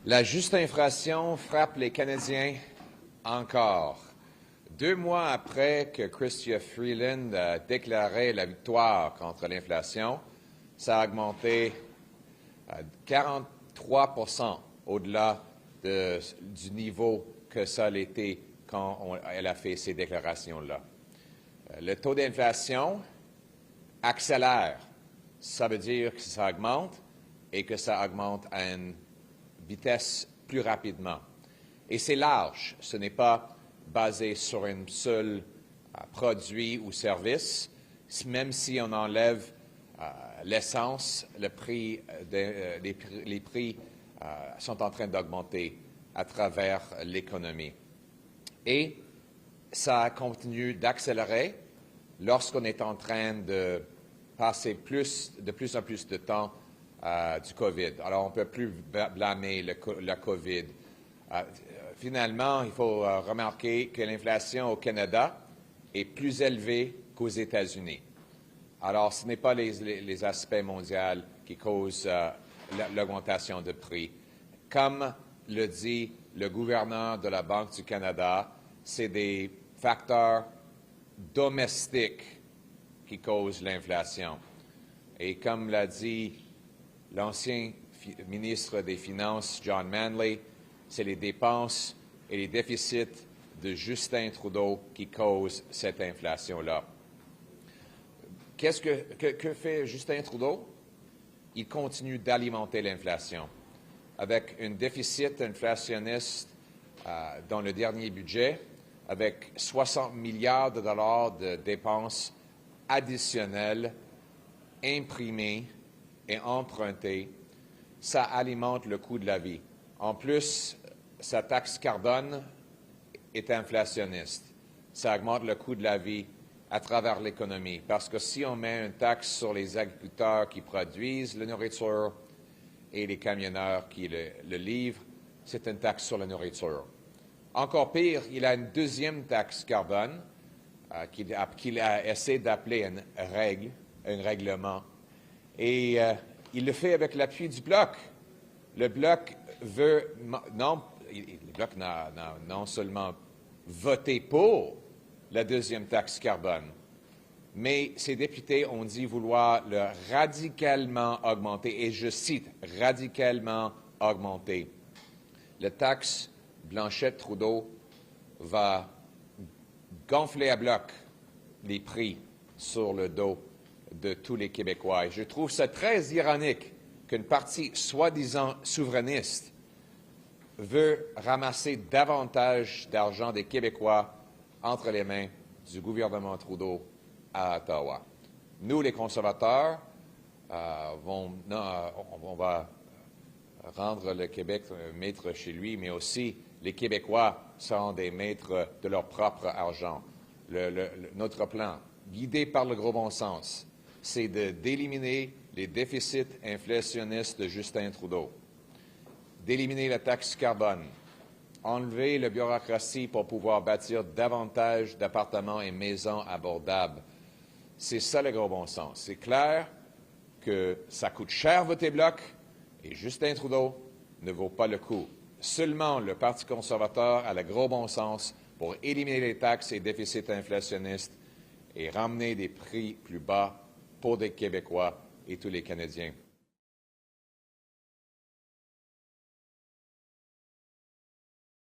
La juste inflation frappe les Canadiens encore. 2 mois après que Chrystia Freeland a déclaré la victoire contre l'inflation, ça a augmenté à 43 au-delà du niveau que ça a été quand elle a fait ces déclarations-là. Le taux d'inflation accélère. Ça veut dire que ça augmente et que ça augmente à une vitesse plus rapidement. Et c'est large. Ce n'est pas basé sur un seul produit ou service. Même si on enlève l'essence, les prix sont en train d'augmenter à travers l'économie. Et ça continue d'accélérer lorsqu'on est en train de passer de plus en plus de temps du COVID. Alors, on ne peut plus blâmer la COVID. Finalement, il faut remarquer que l'inflation au Canada est plus élevée qu'aux États-Unis. Alors, ce n'est pas les aspects mondiaux qui causent l'augmentation de prix. Comme le dit le gouverneur de la Banque du Canada, c'est des facteurs domestiques qui causent l'inflation. Et comme l'a dit l'ancien ministre des Finances, John Manley, c'est les dépenses et les déficits de Justin Trudeau qui causent cette inflation-là. Que fait Justin Trudeau? Il continue d'alimenter l'inflation. Avec un déficit inflationniste dans le dernier budget, avec 60 milliards de dollars de dépenses additionnelles imprimées et empruntées, ça alimente le coût de la vie. En plus, sa taxe carbone est inflationniste. Ça augmente le coût de la vie à travers l'économie. Parce que si on met une taxe sur les agriculteurs qui produisent la nourriture et les camionneurs qui le livrent, c'est une taxe sur la nourriture. Encore pire, il a une deuxième taxe carbone qu'il a essayé d'appeler un règlement. Et il le fait avec l'appui du Bloc. Le Bloc veut n'a non seulement voté pour la deuxième taxe carbone, mais ses députés ont dit vouloir le radicalement augmenter, et je cite, radicalement augmenter. La taxe Blanchette-Trudeau va gonfler à bloc les prix sur le dos de tous les Québécois. Et je trouve ça très ironique qu'une partie soi-disant souverainiste veut ramasser davantage d'argent des Québécois entre les mains du gouvernement Trudeau à Ottawa. Nous, les conservateurs, on va rendre le Québec maître chez lui, mais aussi les Québécois seront des maîtres de leur propre argent. Notre plan, guidé par le gros bon sens, c'est d'éliminer les déficits inflationnistes de Justin Trudeau, d'éliminer la taxe carbone, enlever la bureaucratie pour pouvoir bâtir davantage d'appartements et maisons abordables. C'est ça le gros bon sens. C'est clair que ça coûte cher voter Bloc et Justin Trudeau ne vaut pas le coup. Seulement le Parti conservateur a le gros bon sens pour éliminer les taxes et déficits inflationnistes et ramener des prix plus bas pour des Québécois et tous les Canadiens.